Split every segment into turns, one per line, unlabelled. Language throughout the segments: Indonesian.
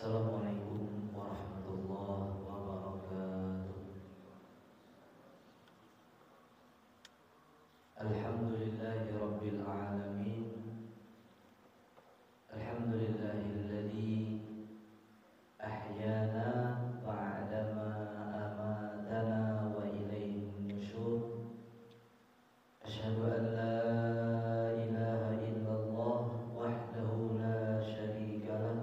Assalamualaikum warahmatullahi wabarakatuh. Alhamdulillahi rabbil alamin. Alhamdulillahilladzi ahyana ba'dama amatana wa ilaihin nusyur. Asyhadu an la ilaha illallah wahdahu la syarika lah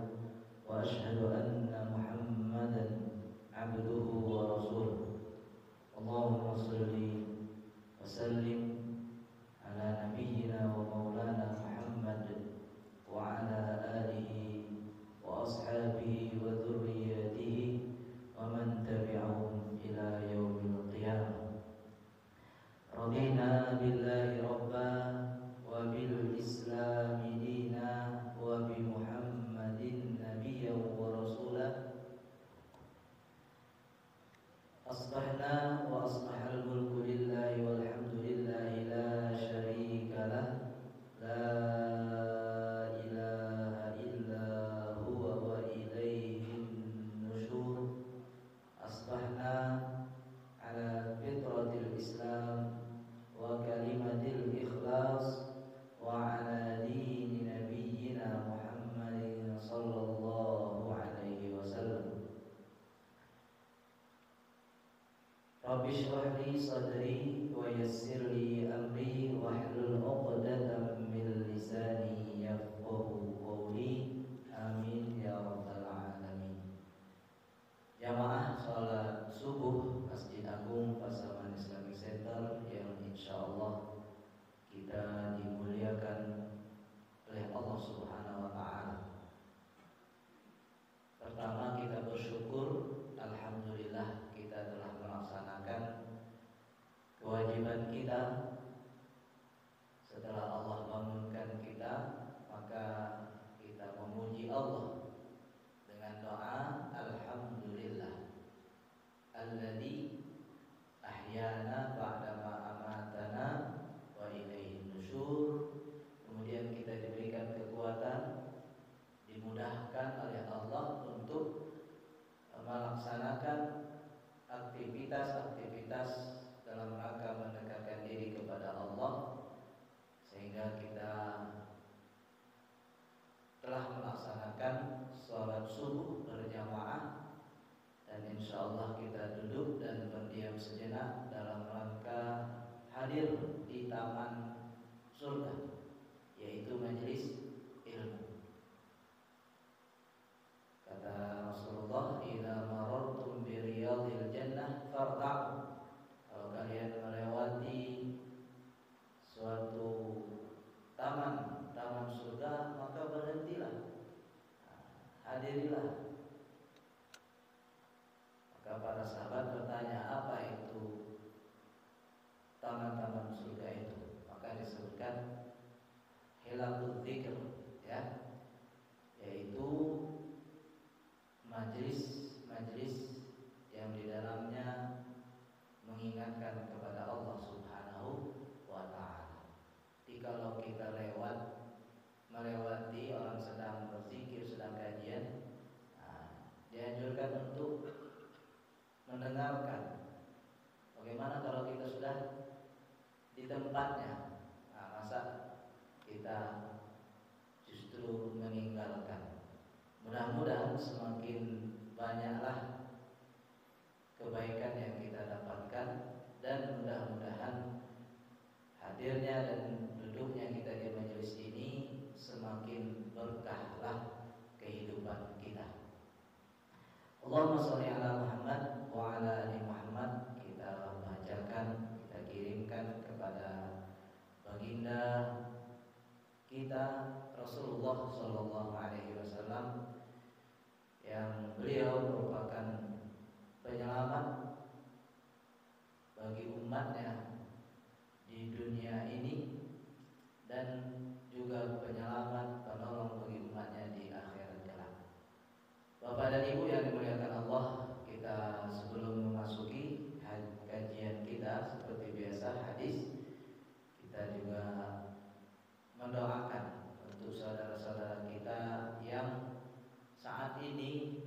wa asyhadu anna Muhammadan abduhu wa rasuluh. Allahumma shalli wa sallim ala nabiyyina wa maulana Muhammad wa ala alihi wa ashabihi wa dhurriyyatihi wa man tabi'ahum ila yaumil qiyamah. Radina billahi rabba wa bil islami dina wa bi Muhammadin nabiyyan wa rasulah. Asbahna wa asbahal mulku lillahi walhamdulillahi la syarika lah. La ilaha illa huwa wa ilaihin nusyur. Asbahna ala fitratil islam wa kalimatil ikhlas wa ala dini nabiyyina Muhammadin sallallahu alaihi wasallam. Rabbi shrah li sadri wa yassir li amri wahlul 'uqdatam min lisani yafqahu qawli. Amin ya rabbal alamin. Jamaah salat subuh Masjid Agung Pasaman Islamic Center yang insyaallah kita dimuliakan oleh Allah Subhanahu wa taala. Pertama kita bersyukur, alhamdulillah kita telah melaksanakan kewajiban kita. Setelah Allah bangunkan kita, maka kita memuji Allah dengan doa alhamdulillah alladzi ahyana ba'dama amatana wa ilaihin nusyur. Kemudian kita diberikan kekuatan, dimudahkan oleh Allah untuk melaksanakan aktivitas-aktivitas dalam rangka mendekatkan diri kepada Allah, sehingga kita telah melaksanakan sholat subuh berjamaah. Dan insyaallah kita duduk dan berdiam sejenak dalam rangka hadir di taman surga, yaitu majelis ilmu. Kata Rasulullah, "Idza marartum bi riyadil jannah farta'u." Kalau kalian melewati suatu taman surga, maka berhentilah, hadirilah. Maka para sahabat bertanya, apa itu taman-taman surga itu? Maka disebutkan hilaqul dzikr, ya, yaitu majelis yang di dalamnya mengingatkan kepada Allah Subhanahu wa taala. Jadi kalau kita melewati orang sedang berzikir, sedang kajian, dianjurkan untuk mendengarkan. Bagaimana kalau kita sudah di tempatnya? Masa kita justru meninggalkan? Mudah-mudahan semakin banyaklah kebaikan yang kita dapatkan, dan mudah-mudahan hadirnya dan duduknya kita di majelis ini semakin berkahlah kehidupan kita. Allahumma sholli ala Muhammad wa ala ali Muhammad. Kita bacakan, kita kirimkan kepada baginda kita Rasulullah sallallahu alaihi wasallam, yang beliau merupakan penyelamat bagi umatnya di dunia ini, dan juga penyelamat, penolong bagi umatnya di akhirat kelak. Bapak dan Ibu yang dimuliakan Allah, kita sebelum memasuki kajian kita seperti biasa hadis, kita juga mendoakan untuk saudara-saudara kita yang saat ini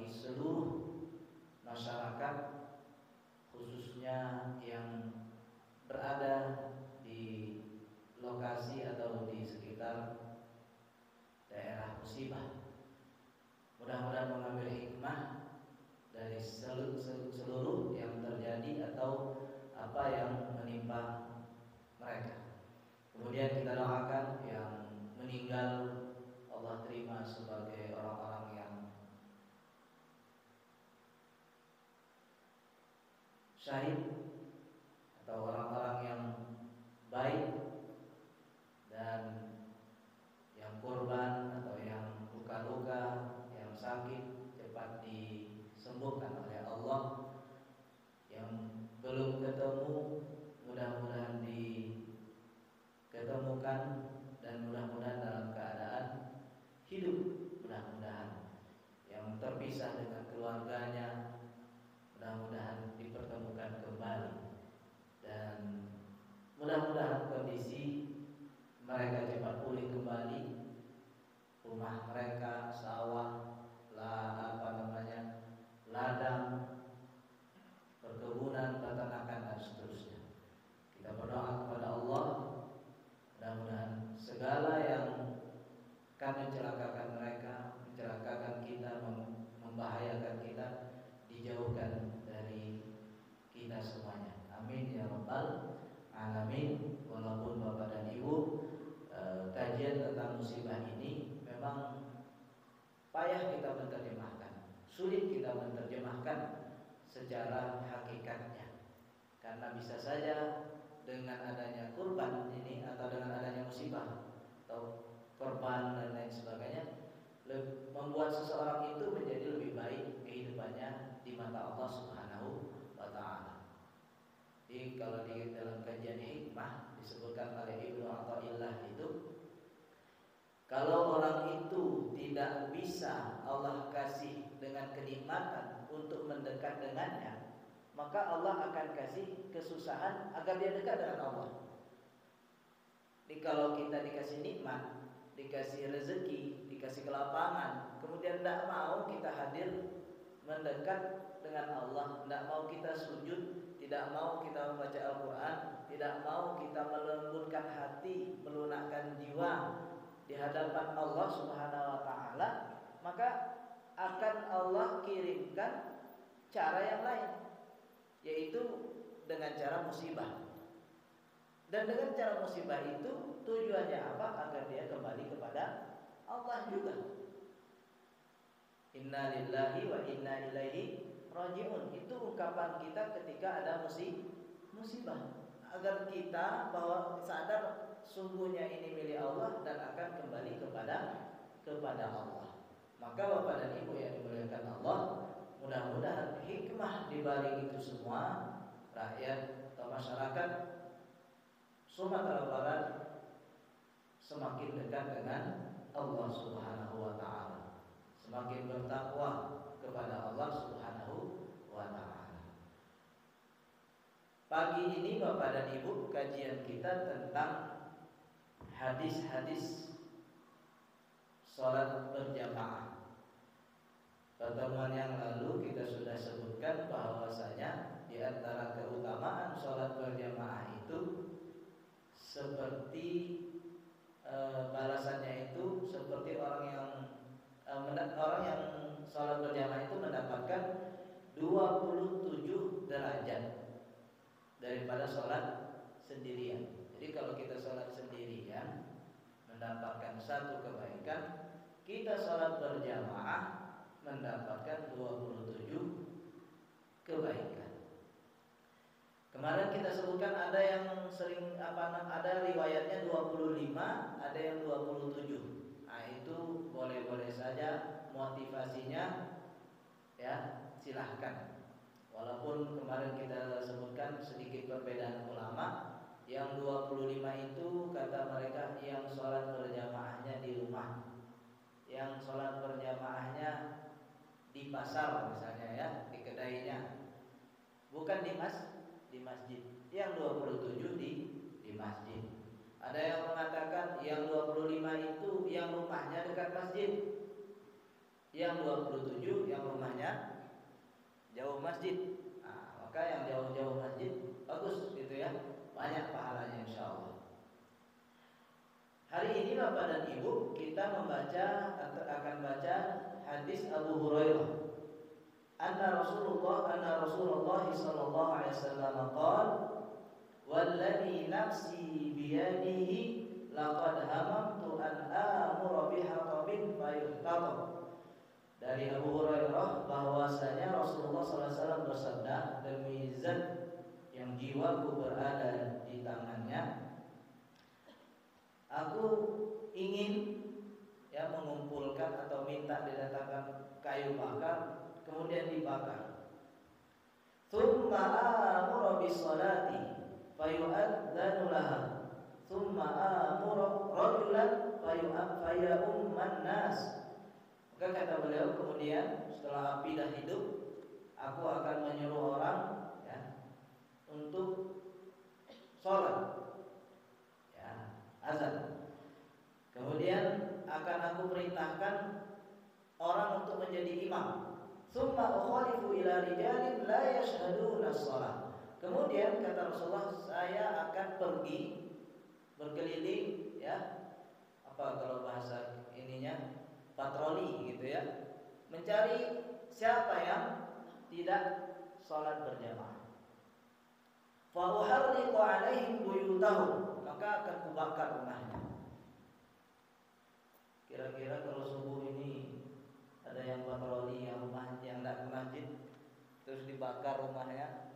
bagi seluruh masyarakat, khususnya yang berada di lokasi atau di sekitar daerah musibah. Mudah-mudahan mengambil hikmah dari seluruh yang terjadi atau apa yang menimpa mereka. Kemudian kita doakan yang meninggal, Allah terima sebagai orang-orang yang syahid atau orang-orang yang baik, dan yang korban atau yang luka-luka, yang sakit cepat disembuhkan oleh Allah. Yang belum ketemu mudah-mudahan diketemukan, dan mudah-mudahan dalam keadaan hidup, mudah-mudahan. Yang terpisah dengan keluarganya mudah-mudahan dipertemukan kembali, dan mudah-mudahan kondisi mereka cepat pulih kembali, rumah mereka, sawah, ladang, perkebunan, peternakan, dan seterusnya. Kita berdoa kepada Allah, mudah-mudahan segala yang akan mencelakakan mereka, mencelakakan kita, membahayakan kita, dijauhkan dari kita semuanya. Amin ya rabbal alamin. Walaupun Bapak dan Ibu, kajian tentang musibah ini memang payah kita menerjemahkan, sulit kita menerjemahkan secara hakikatnya, karena bisa saja dengan adanya kurban ini atau dengan adanya musibah atau korban dan lain sebagainya membuat seseorang itu menjadi lebih baik kehidupannya di mata Allah Subhanahu wa Ta'ala. Jadi kalau di dalam kajian hikmah disebutkan oleh Ibnu Athaillah itu, kalau orang itu tidak bisa Allah kasih dengan kenikmatan untuk mendekat dengannya, maka Allah akan kasih kesusahan agar dia dekat dengan Allah. Jadi kalau kita dikasih nikmat, dikasih rezeki, dikasih kelapangan, kemudian tidak mau kita hadir mendekat dengan Allah, tidak mau kita sujud, tidak mau kita membaca Al-Quran, tidak mau kita melembutkan hati, melunakkan jiwa di hadapan Allah Subhanahu wa Ta'ala, maka akan Allah kirimkan cara yang lain, yaitu dengan cara musibah. Dan dengan cara musibah itu tujuannya apa? Agar dia kembali kepada Allah juga. Inna lillahi wa inna ilaihi raji'un. Itu ungkapan kita ketika ada musibah, agar kita bahwa sadar sungguhnya ini milik Allah dan akan kembali kepada Allah. Maka Bapak dan Ibu yang dimuliakan Allah, mudah-mudahan hikmah di balik itu semua, rakyat atau masyarakat Sumatera Barat semakin dekat dengan Allah Subhanahu wa Ta'ala, semakin bertakwa kepada Allah Subhanahu wa Ta'ala. Pagi ini Bapak dan Ibu, kajian kita tentang hadis-hadis sholat berjamaah. Pertemuan yang lalu kita sudah sebutkan bahwasanya di antara keutamaan sholat berjamaah itu seperti balasannya itu seperti orang yang sholat berjamaah itu mendapatkan 27 derajat daripada sholat sendirian. Jadi kalau kita sholat sendirian mendapatkan satu kebaikan, kita sholat berjamaah mendapatkan 27 kebaikan. Kemarin kita sebutkan ada yang sering ada riwayatnya 25, ada yang 27. Nah, itu boleh-boleh saja motivasinya, ya, silahkan. Walaupun kemarin kita sebutkan sedikit perbedaan ulama, yang 25 itu kata mereka yang sholat berjamaahnya di rumah, yang sholat berjamaahnya di pasar misalnya, ya, di kedainya, bukan di masjid. Yang 27 di masjid. Ada yang mengatakan yang 25 itu yang rumahnya dekat masjid. yang 27 yang rumahnya jauh masjid. Nah, maka yang jauh-jauh masjid bagus gitu ya, banyak pahalanya insyaallah. Hari ini Bapak dan Ibu kita akan baca hadis Abu Hurairah. Anna Rasulullah sallallahu alaihi wasallam qala walladzi nafsi biyadihi laqad hamamtu an amura bihatabin fayuhtatab. Dari Abu Hurairah bahwasanya Rasulullah sallallahu alaihi wasallam bersabda, demi zat yang jiwaku berada di tangannya, aku ingin mengumpulkan atau minta didatangkan kayu bakar kemudian dibakar. Tsumma amuru bis-shalati fayu'adzanu laha. Tsumma amuru rajulan fayumman nas. Maka kata beliau, kemudian setelah api dah hidup, aku akan menyuruh orang untuk sholat, azan. Kemudian akan aku perintahkan orang untuk menjadi imam. Tsumma ukhalifu ila rijalin la yashhaduna shalah. Kemudian kata Rasulullah, saya akan pergi berkeliling kalau bahasa ininya patroli gitu ya, mencari siapa yang tidak sholat berjamaah. Fa uharriqu alaihim buyutahum, maka akan kubakar rumahnya. Kira-kira kalau subuh ini ada yang patroli yang tidak ke masjid terus dibakar rumahnya,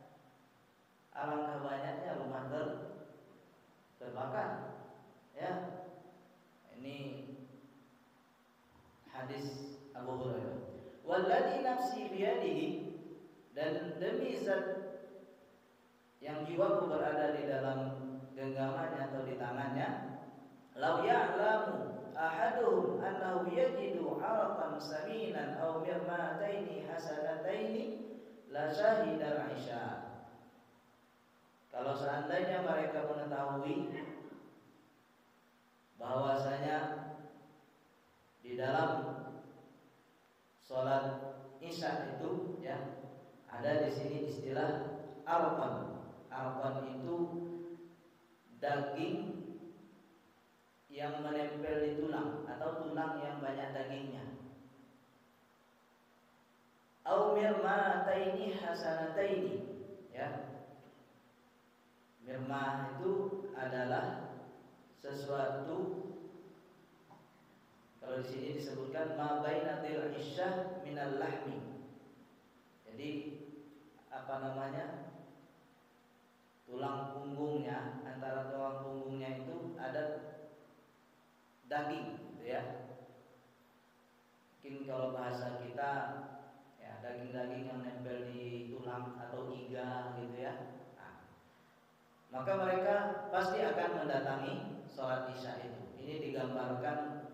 alangkah banyaknya rumah terbakar ya. Ini hadis Abu Hurairah. Walladzi nafsi biyadihi, dan demi zat yang jiwaku berada di dalam genggamannya atau di tangannya, law ya'lamu ahaduhum annahu yajidu 'araqan saminan aw mirmataini hasanataini la syahidal 'isya. Kalau seandainya mereka mengetahui bahwasanya di dalam sholat Isya itu ada di sini istilah arqan. Arqan itu daging yang menempel di tulang atau tulang yang banyak dagingnya. Au mirmataini hasanataini, Mirmah itu adalah sesuatu, kalau di sini disebutkan ma bainatil isyah minal lahmi. Jadi tulang punggungnya, antara tulang punggungnya itu ada daging gitu ya. Mungkin kalau bahasa kita daging-daging yang nempel di tulang atau iga gitu ya. Maka mereka pasti akan mendatangi sholat Isya itu. Ini digambarkan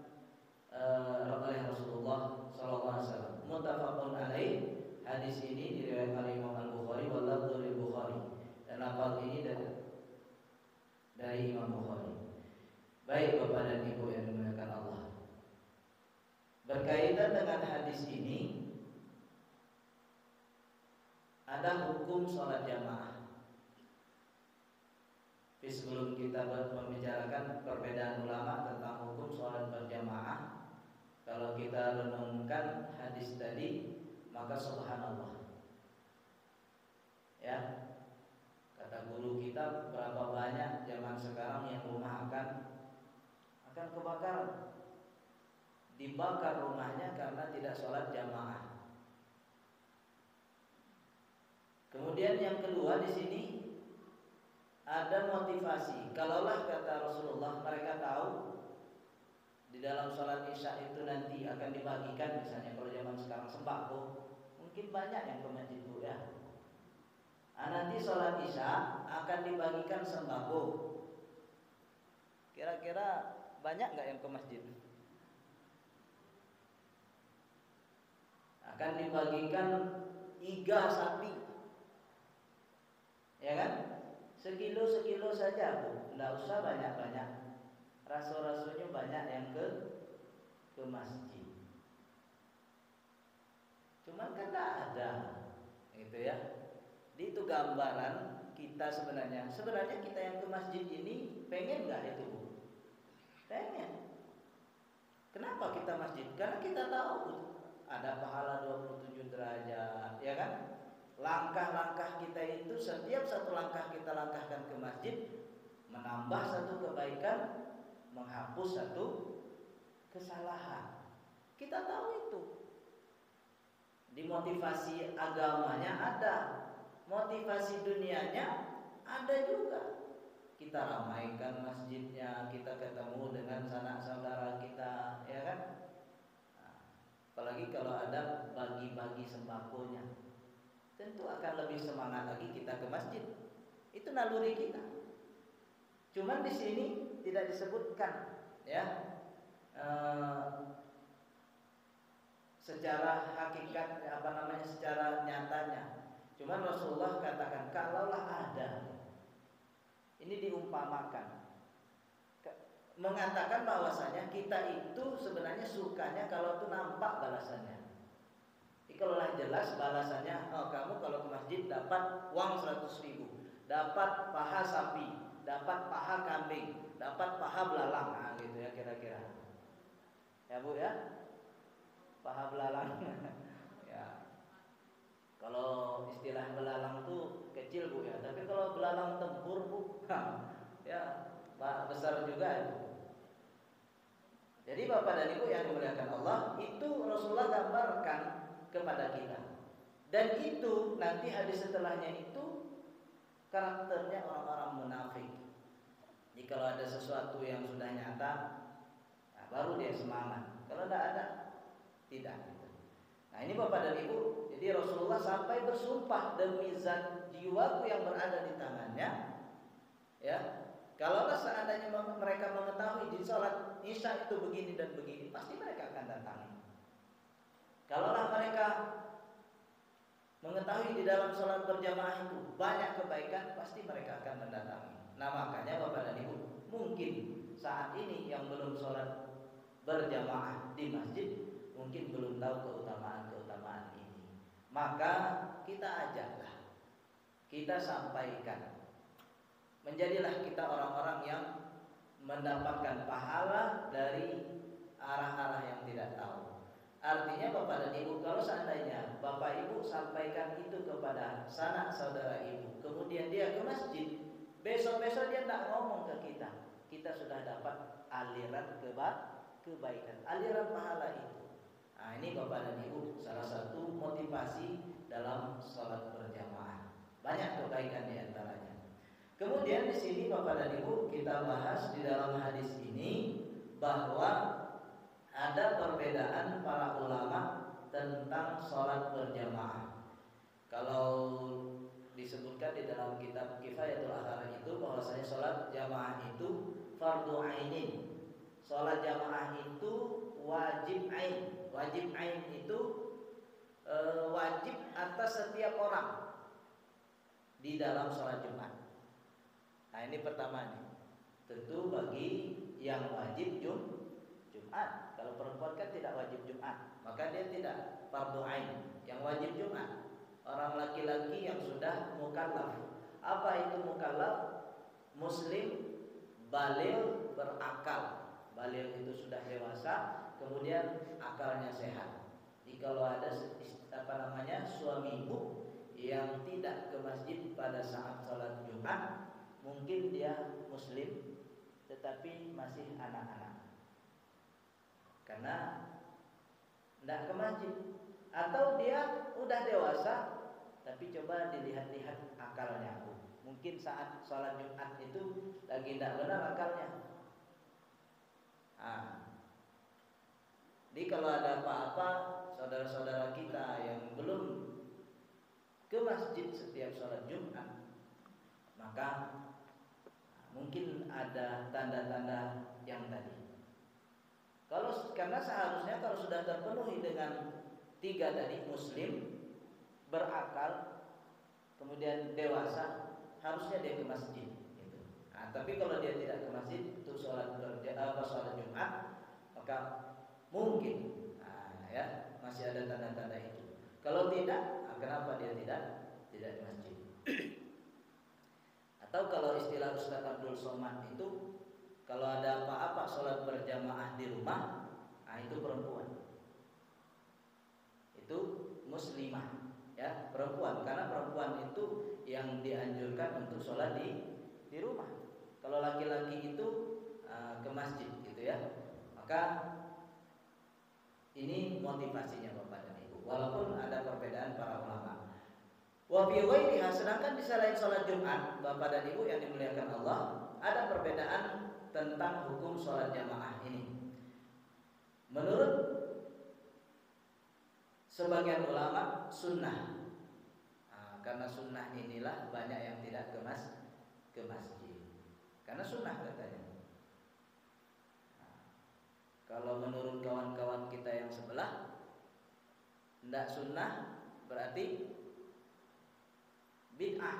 oleh Rasulullah SAW. Muttafaqun alaih. Hadis ini diriwayatkan oleh Imam Al-Bukhari wa lafdhu lil Bukhari. Dan lafaz ini dari Imam Bukhari. Baik Bapak dan Ibu yang dimuliakan Allah, berkaitan dengan hadis ini ada hukum sholat jamaah. Tapi sebelum kita membicarakan perbedaan ulama tentang hukum sholat berjamaah, kalau kita renungkan hadis tadi, maka subhanallah. Kata guru kita, berapa banyak zaman sekarang yang rumah akan kebakaran, dibakar rumahnya karena tidak sholat jamaah. Kemudian yang kedua di sini ada motivasi. Kalaulah kata Rasulullah mereka tahu di dalam sholat Isya itu nanti akan dibagikan, misalnya kalau zaman sekarang sembako, mungkin banyak yang ke masjid Bu ya. Nanti sholat Isya akan dibagikan sembako. Kira-kira banyak nggak yang ke masjid? Akan dibagikan iga sapi, ya kan? Sekilo saja Bu, nggak usah banyak-banyak. Rasul-rasulnya banyak yang ke masjid. Cuman kan tidak ada, gitu ya. Itu gambaran kita sebenarnya. Sebenarnya kita yang ke masjid ini pengen nggak itu, Bu? Pengen. Kenapa kita masjid? Karena kita tahu ada pahala 27 derajat, ya kan? Langkah-langkah kita itu, setiap satu langkah kita langkahkan ke masjid menambah satu kebaikan, menghapus satu kesalahan. Kita tahu itu. Di motivasi agamanya ada, motivasi dunianya ada juga. Kita ramaikan masjidnya, kita ketemu dengan sanak saudara kita, ya kan? Apalagi kalau ada bagi-bagi sembakonya, tentu akan lebih semangat lagi kita ke masjid. Itu naluri kita. Cuman di sini tidak disebutkan, ya, secara hakikat, secara nyatanya. Cuman Rasulullah katakan, kalaulah ada, ini diumpamakan, mengatakan bahwasanya kita itu sebenarnya sukanya kalau itu nampak balasannya. Jadi kalau jelas balasannya, kamu kalau ke masjid dapat uang 100.000, dapat paha sapi, dapat paha kambing, dapat paha belalang, nah, gitu ya kira-kira. Ya Bu ya, paha belalang. Ya. Kalau istilah belalang tuh kecil Bu ya, tapi kalau belalang tempur Bu, ya besar juga itu. Jadi Bapak dan Ibu yang dimuliakan Allah, itu Rasulullah gambarkan kepada kita. Dan itu nanti hadis setelahnya itu karakternya orang-orang munafik. Jadi kalau ada sesuatu yang sudah nyata, nah, baru dia semangat. Kalau tidak ada, tidak. Nah ini Bapak dan Ibu, jadi Rasulullah sampai bersumpah demi zat jiwaku yang berada di tangannya, ya. Kalau seandainya mereka mengetahui di sholat Isya itu begini dan begini, pasti mereka akan datangi. Kalaulah mereka mengetahui di dalam sholat berjamaah itu banyak kebaikan, pasti mereka akan mendatangi. Nah makanya Bapak dan Ibu, mungkin saat ini yang belum sholat berjamaah di masjid, mungkin belum tahu keutamaan-keutamaan ini. Maka kita ajaklah, kita sampaikan. Menjadilah kita orang-orang yang mendapatkan pahala dari arah-arah yang tidak tahu. Artinya Bapak dan Ibu, kalau seandainya Bapak Ibu sampaikan itu kepada sanak saudara Ibu, kemudian dia ke masjid, besok-besok dia tidak ngomong ke kita sudah dapat aliran kebaikan, aliran pahala itu. Nah ini Bapak dan Ibu, salah satu motivasi dalam sholat berjamaah. Banyak kebaikan di antaranya. Kemudian di sini Bapak dan Ibu, kita bahas di dalam hadis ini bahwa ada perbedaan para ulama tentang sholat berjamaah. Kalau disebutkan di dalam kitab Kifayatul Athar itu bahwasanya sholat jamaah itu fardu ainin. Sholat jamaah itu wajib ain. Wajib ain itu wajib atas setiap orang di dalam sholat Jumat. Nah ini pertama nih, tentu bagi yang wajib Jumat. Kalau perempuan kan tidak wajib Jumat, maka dia tidak fardu ain. Yang wajib Jumat orang laki-laki yang sudah mukallaf. Apa itu mukallaf? Muslim, baligh, berakal. Baligh itu sudah dewasa, kemudian akalnya sehat. Jadi kalau ada suami ibu yang tidak ke masjid pada saat sholat Jumat, mungkin dia muslim tetapi masih anak-anak karena tidak ke masjid, atau dia udah dewasa tapi coba dilihat-lihat akalnya. Mungkin saat sholat Jumat itu lagi tidak benar akalnya. Jadi kalau ada apa-apa, saudara-saudara kita yang belum ke masjid setiap sholat Jumat, maka mungkin ada tanda-tanda yang tadi. Karena seharusnya kalau sudah terpenuhi dengan 3 tadi, muslim, berakal, kemudian dewasa, harusnya dia ke masjid. Gitu. Nah, tapi kalau dia tidak ke masjid untuk sholat Jumat, maka mungkin, ya masih ada tanda-tanda itu. Kalau tidak, kenapa dia tidak di masjid? Atau kalau istilah Ustaz Abdul Somad itu, kalau ada apa-apa sholat berjamaah di rumah, itu perempuan, itu muslimah, ya, perempuan, karena perempuan itu yang dianjurkan untuk sholat di rumah. Kalau laki-laki itu ke masjid, gitu ya. Maka ini motivasinya Bapak dan Ibu. Walaupun ada perbedaan para ulama. Wa fi ghairiha, sedangkan di selain sholat Jumat, Bapak dan Ibu yang dimuliakan Allah, ada perbedaan tentang hukum sholat jamaah ini. Menurut sebagian ulama sunnah, karena sunnah inilah banyak yang tidak ke masjid, karena sunnah katanya. Kalau menurut kawan-kawan kita yang sebelah, tidak sunnah berarti bid'ah.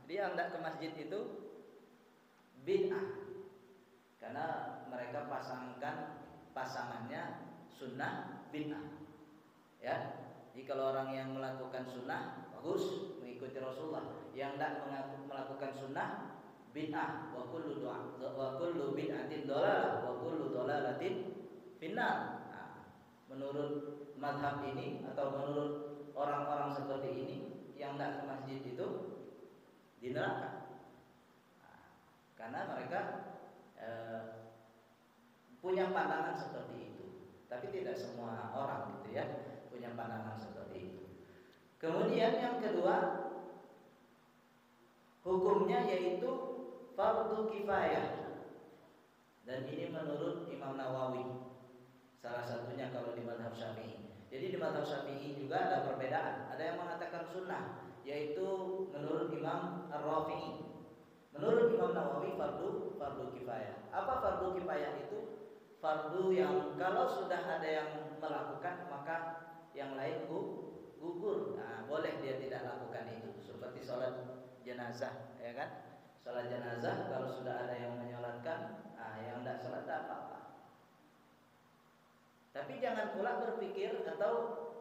Dia yang tidak ke masjid itu bid'ah, karena mereka pasangannya sunnah bid'ah. Ya, jadi kalau orang yang melakukan sunnah bagus, mengikuti Rasulullah. Yang tidak melakukan sunnah bid'ah. Wa kullu bid'atin dhalalah wa kullu dhalalatin finnar. Menurut mazhab ini atau menurut orang-orang seperti ini, yang tidak ke masjid itu di neraka. Karena mereka punya pandangan seperti itu. Tapi tidak semua orang gitu ya punya pandangan seperti itu. Kemudian yang kedua, hukumnya yaitu fardu kifayah. Dan ini menurut Imam Nawawi, salah satunya kalau di mazhab Syafi'i. Jadi di mazhab Syafi'i juga ada perbedaan. Ada yang mengatakan sunnah, yaitu menurut Imam Ar-Rafi'i. Menurut Imam Nawawi fardu kifayah. Apa fardu kifayah itu? Fardu yang kalau sudah ada yang melakukan, maka yang lain gugur. Boleh dia tidak lakukan itu. Seperti sholat jenazah, ya kan? Sholat jenazah kalau sudah ada yang menyolatkan, yang tidak sholat tidak apa-apa. Tapi jangan pula berpikir atau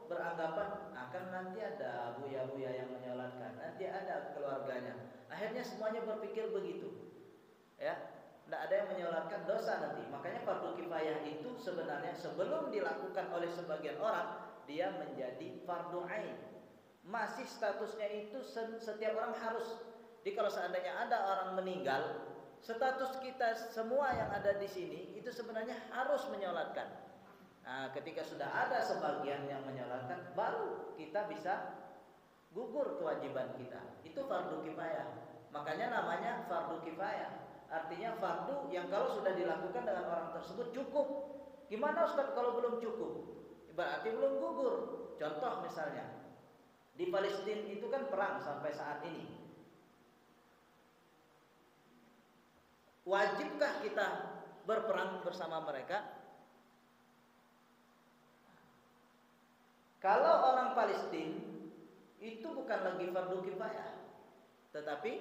beranggapan akan nanti ada buya-buya yang menyolatkan, nanti ada keluarganya. Akhirnya semuanya berpikir begitu, ya. Tidak ada yang menyolatkan, dosa nanti. Makanya fardu kifayah itu sebenarnya sebelum dilakukan oleh sebagian orang, dia menjadi fardu ain. Masih statusnya itu setiap orang harus. Jadi kalau seandainya ada orang meninggal, status kita semua yang ada di sini itu sebenarnya harus menyolatkan. Ketika sudah ada sebagian yang menyolatkan, baru kita bisa gugur kewajiban kita. Itu fardu kifayah. Makanya namanya fardu kifayah. Artinya fardu yang kalau sudah dilakukan dengan orang tersebut cukup. Gimana Ustaz kalau belum cukup? Berarti belum gugur. Contoh misalnya, di Palestina itu kan perang sampai saat ini. Wajibkah kita berperang bersama mereka? Kalau orang Palestina itu bukan lagi fardu kifayah, tetapi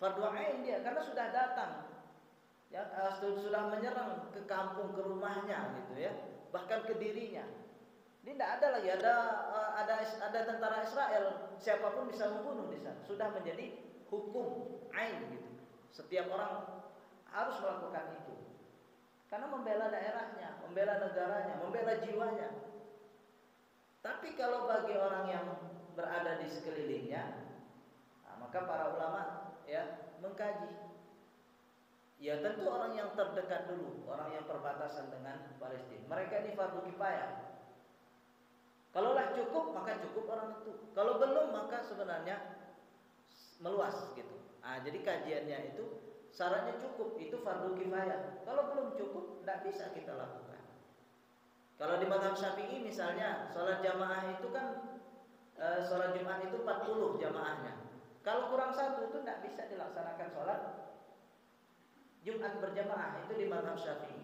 fardu ain dia, karena sudah datang, ya, sudah menyerang ke kampung, ke rumahnya, gitu ya, bahkan ke dirinya. Ini tidak ada lagi ada tentara Israel, siapapun bisa membunuh di sana. Sudah menjadi hukum ain, gitu. Setiap orang harus melakukan itu, karena membela daerahnya, membela negaranya, membela jiwanya. Tapi kalau bagi orang yang berada di sekelilingnya, maka para ulama ya mengkaji. Ya tentu orang yang terdekat dulu, orang yang perbatasan dengan Palestina. Mereka ini fardu kifayah. Kalaulah cukup, maka cukup orang itu. Kalau belum, maka sebenarnya meluas gitu. Jadi kajiannya itu syaratnya cukup, itu fardu kifayah. Kalau belum cukup, tidak bisa kita lakukan. Kalau di mazhab Syafi'i misalnya, sholat jamaah itu kan sholat Jumat itu 40 jamaahnya. Kalau kurang satu itu tidak bisa dilaksanakan sholat Jumat berjamaah, itu di mazhab Syafi'i.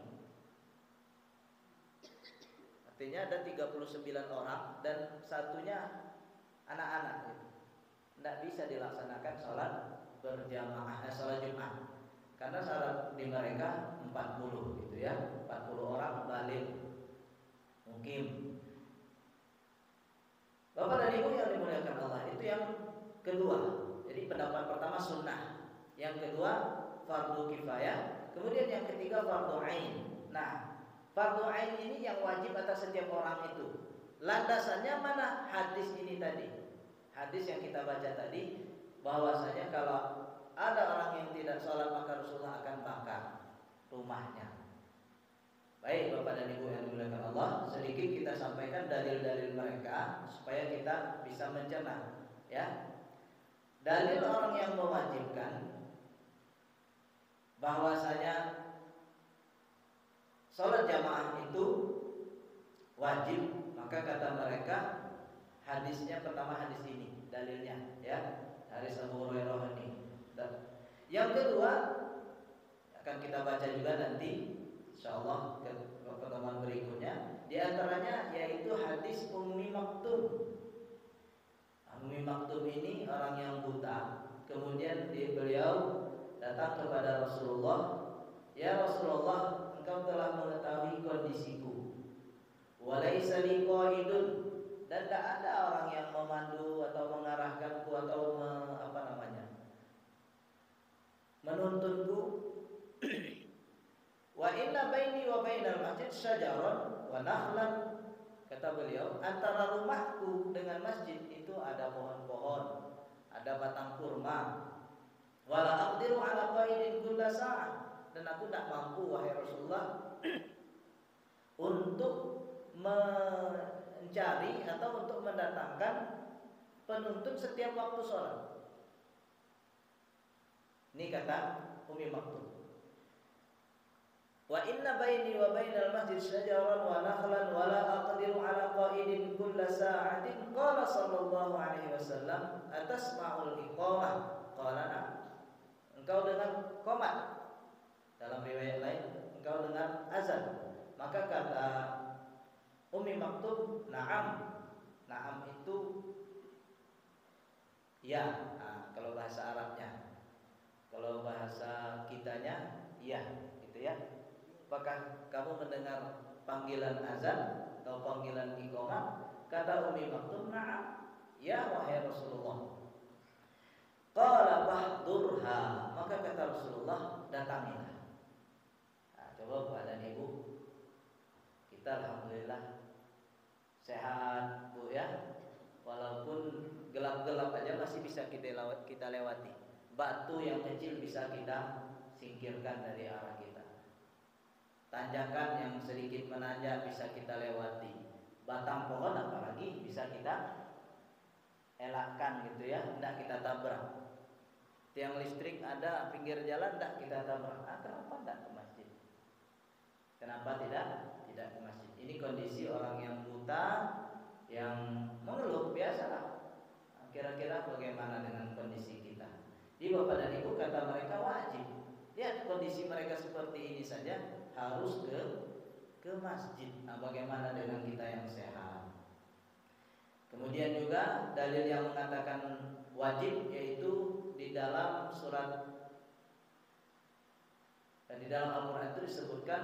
Artinya ada 39 orang dan satunya anak-anak gitu. Tidak bisa dilaksanakan sholat berjamaah, sholat Jumat. Karena syarat di mereka 40 gitu ya, 40 orang baligh mukim. kedua. Jadi pendapat pertama sunnah, yang kedua fardu kifayah, kemudian yang ketiga fardu ain. Nah, fardu ain ini yang wajib atas setiap orang itu. Landasannya mana? Hadis ini tadi. Hadis yang kita baca tadi, bahwasanya kalau ada orang yang tidak sholat maka Rasulullah akan bakar rumahnya. Baik Bapak dan Ibu yang dimuliakan Allah, sedikit kita sampaikan dalil-dalil mereka supaya kita bisa mencerna, ya. Dalil orang yang mewajibkan bahwasanya sholat jamaah itu wajib, maka kata mereka hadisnya pertama hadis ini dalilnya, ya, hadis Abu Hurairah ini. Dan yang kedua akan kita baca juga nanti insyaallah ke pertemuan berikutnya. Di antaranya yaitu hadis Ummi Maktum. Ummi Maktum ini orang yang buta. Kemudian beliau datang kepada Rasulullah, "Ya Rasulullah, engkau telah mengetahui kondisiku. Walaisa li qaidun, dan tidak ada orang yang memandu atau mengarahkanku atau menuntunku. Wa inna baini wa bainal masjid syajaran wa nakhlan." Kata beliau, antara rumahku dengan masjid itu ada pohon-pohon, ada batang kurma. Wala aqdiru ala qaidin kulla sa'ah, dan aku tidak mampu wahai Rasulullah untuk mencari atau untuk mendatangkan penuntun setiap waktu sholat. Ini kata Ummi Maktum. Wa inna baini wa bainal masjid syajaran wa nakhlan wa la aqdiru ala qaidin kulla sa'atin. Qala sallallahu alaihi wasallam, atasma'ul iqamah? Qala na'am. Engkau dengar qomat. Dalam riwayat lain engkau dengar azan. Maka kata Ummi Maktum, na'am. Na'am itu ya, kalau bahasa Arabnya. Kalau bahasa kitanya ya, gitu ya. Apakah kamu mendengar panggilan azan atau panggilan iqamah? Kata Ummi Maktum, na'am, ya wahai Rasulullah. Qala fahdurha, maka kata Rasulullah, datangilah. Nah, coba Pak dan Ibu, kita alhamdulillah sehat Bu ya. Walaupun gelap-gelap aja masih bisa kita lewati. Batu yang kecil bisa kita singkirkan dari arah kita. Tanjakan yang sedikit menanjak bisa kita lewati. Batang pohon apalagi bisa kita elakkan gitu ya, tidak kita tabrak. Tiang listrik ada pinggir jalan, tidak kita tabrak. Kenapa tidak ke masjid? Kenapa tidak ke masjid? Ini kondisi orang yang buta, yang mengeluh, biasalah. Kira-kira bagaimana dengan kondisi kita? Di Bapak dan Ibu, kata mereka wajib. Lihat kondisi mereka seperti ini saja harus ke masjid. Nah, bagaimana dengan kita yang sehat? Kemudian juga dalil yang mengatakan wajib yaitu di dalam surat dan di dalam Al-Quran itu disebutkan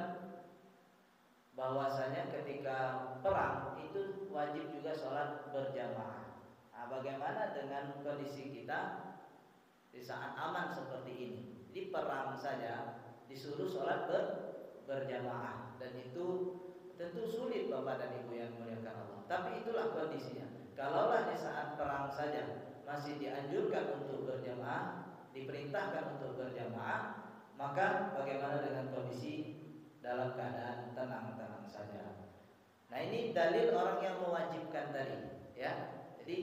bahwasanya ketika perang itu wajib juga sholat berjamaah. Nah, bagaimana dengan kondisi kita di saat aman seperti ini? Di perang saja disuruh sholat berjamaah, dan itu tentu sulit Bapak dan Ibu yang dimuliakan Allah. Tapi itulah kondisinya. Kalaulah di saat perang saja masih dianjurkan untuk berjamaah, diperintahkan untuk berjamaah, maka bagaimana dengan kondisi dalam keadaan tenang-tenang saja? Nah, ini dalil orang yang mewajibkan tadi, ya. Jadi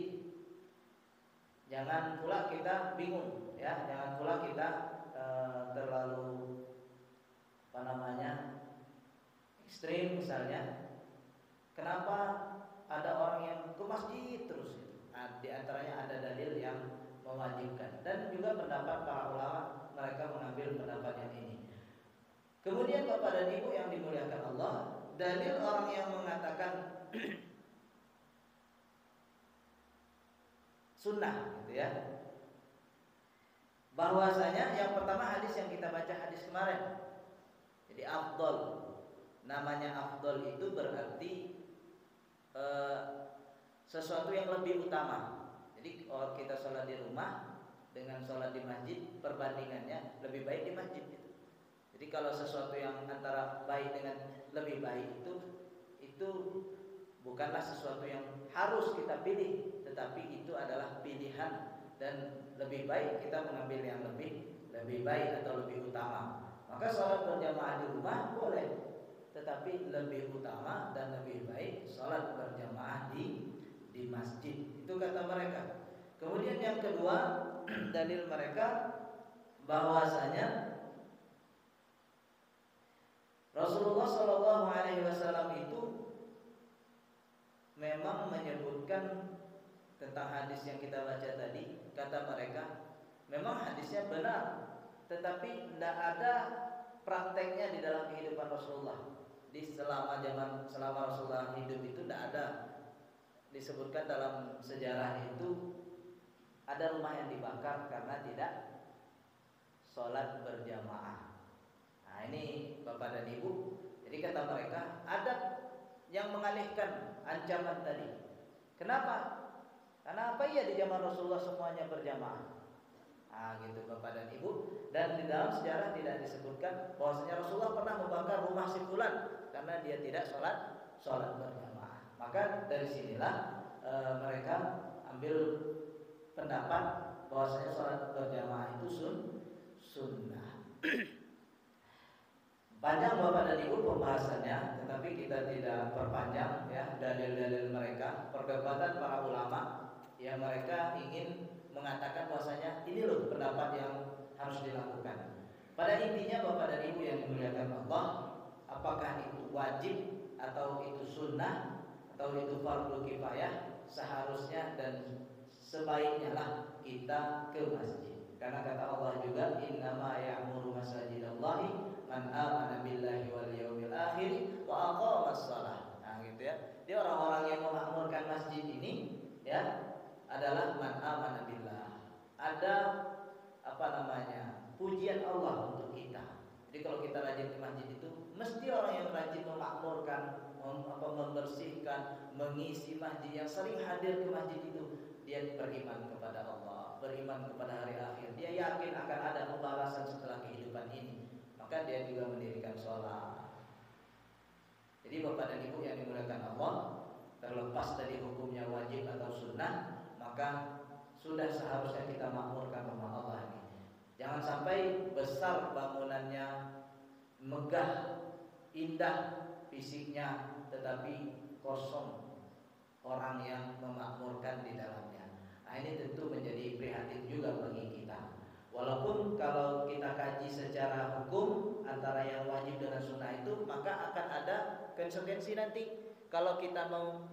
jangan pula kita bingung, ya. Jangan pula kita terlalu ekstrim misalnya. Kenapa ada orang yang ke masjid terus? Nah, di antaranya ada dalil yang mewajibkan, dan juga pendapat para ulama, mereka mengambil pendapat yang ini. Kemudian Bapak dan Ibu yang dimuliakan Allah, dalil orang yang mengatakan sunnah, gitu ya. Bahwasanya yang pertama hadis yang kita baca hadis kemarin. Jadi afdol, namanya afdol itu berarti sesuatu yang lebih utama. Jadi kalau kita sholat di rumah dengan sholat di masjid, perbandingannya lebih baik di masjid gitu. Jadi kalau sesuatu yang antara baik dengan lebih baik itu bukanlah sesuatu yang harus kita pilih, tetapi itu adalah pilihan, dan lebih baik kita mengambil yang lebih baik atau lebih utama. Maka sholat berjamaah di rumah boleh, tetapi lebih utama dan lebih baik sholat berjamaah di masjid. Itu kata mereka. Kemudian yang kedua, dalil mereka bahwasanya Rasulullah Shallallahu Alaihi Wasallam itu memang menyebutkan tentang hadis yang kita baca tadi. Kata mereka, memang hadisnya benar, tetapi tidak ada prakteknya di dalam kehidupan Rasulullah. Di selama Rasulullah hidup itu tidak ada disebutkan dalam sejarah itu ada rumah yang dibakar karena tidak sholat berjamaah. Nah ini Bapak dan Ibu, jadi kata mereka ada yang mengalihkan ancaman tadi. Kenapa? Karena apa ya di zaman Rasulullah semuanya berjamaah. Nah gitu Bapak dan Ibu. Dan di dalam sejarah tidak disebutkan bahwasanya Rasulullah pernah membakar rumah si fulan karena dia tidak sholat berjamaah. Maka dari sinilah mereka ambil pendapat bahwasanya sholat berjamaah itu sunnah. Panjang Bapak dan Ibu pembahasannya, tetapi kita tidak perpanjang ya dalil-dalil mereka, perdebatan para ulama yang mereka ingin mengatakan bahwasanya ini loh pendapat yang harus dilakukan. Pada intinya Bapak dan Ibu yang dimuliakan Allah, apakah itu wajib atau itu sunnah atau itu fardu kifayah, seharusnya dan sebaiknya lah kita ke masjid. Karena kata Allah juga, innama ya'muru masajidallahi man amana billahi wal yawmil akhir wa aqamas shalah. Nah gitu ya. Dia orang-orang yang memakmurkan masjid ini ya adalah man amana billah. Ada pujian Allah untuk kita. Jadi kalau kita rajin ke masjid itu mesti orang yang rajin memakmurkan, membersihkan, mengisi masjid, yang sering hadir ke masjid itu dia beriman kepada Allah, beriman kepada hari akhir. Dia yakin akan ada pembalasan setelah kehidupan ini. Maka dia juga mendirikan sholat. Jadi Bapak dan Ibu yang dimuliakan Allah, terlepas dari hukumnya wajib atau sunnah, maka sudah seharusnya kita makmurkan rumah Allah ini. Jangan sampai besar bangunannya, megah, indah fisiknya, tetapi kosong orang yang memakmurkan di dalamnya. Nah ini tentu menjadi prihatin juga bagi kita. Walaupun kalau kita kaji secara hukum antara yang wajib dengan sunnah itu, maka akan ada konsekuensi nanti. Kalau kita mau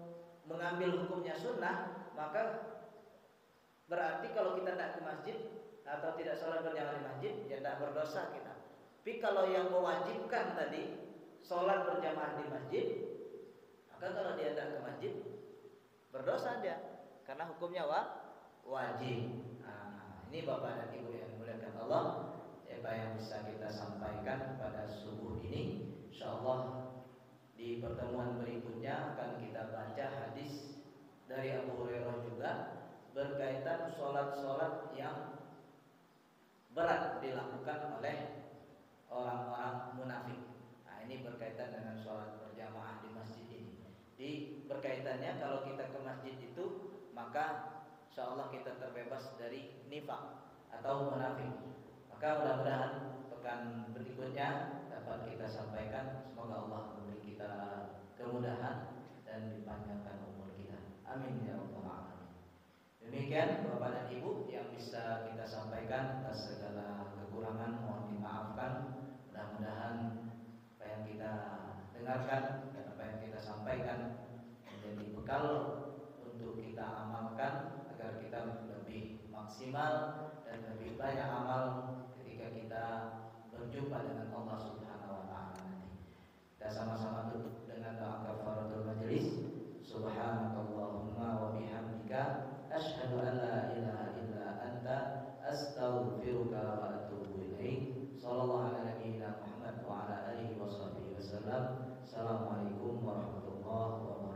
mengambil hukumnya sunnah, maka berarti kalau kita tidak ke masjid atau tidak sholat berjamaah di masjid, ya tidak berdosa kita. Tapi kalau yang mewajibkan tadi sholat berjamaah di masjid, maka kalau dia tidak ke masjid, berdosa dia, karena hukumnya wajib. Nah, ini Bapak dan Ibu yang dimuliakan Allah, apa yang bisa kita sampaikan pada subuh ini. Insyaallah di pertemuan berikutnya akan kita baca hadis dari Abu Hurairah juga berkaitan sholat-sholat yang berat dilakukan oleh orang-orang munafik. Nah ini berkaitan dengan sholat berjamaah di masjid ini. Di berkaitannya kalau kita ke masjid itu, maka insyaallah kita terbebas dari nifaq atau munafik. Maka mudah-mudahan pekan berikutnya dapat kita sampaikan. Semoga Allah memberi kita kemudahan dan dipanjangkan umur kita. Amin ya rabbal alamin. Demikian Bapak dan Ibu yang bisa kita sampaikan. Atas segala kekurangan mohon dimaafkan. Mudah-mudahan apa yang kita dengarkan dan apa yang kita sampaikan menjadi bekal untuk kita amalkan, agar kita lebih maksimal dan lebih banyak amal ketika kita berjumpa dengan Allah Subhanahu wa taala nanti. Kita sama-sama tutup dengan doa kafaratul majelis. Subhanakallahumma wa bihamdika asyhadu an la ilaha illa anta astaghfiruka wa atubu ilaik. Shallallahu ala nabiyyina Muhammad wa ala alihi washabihi wasallam. Assalamualaikum warahmatullahi wabarakatuh.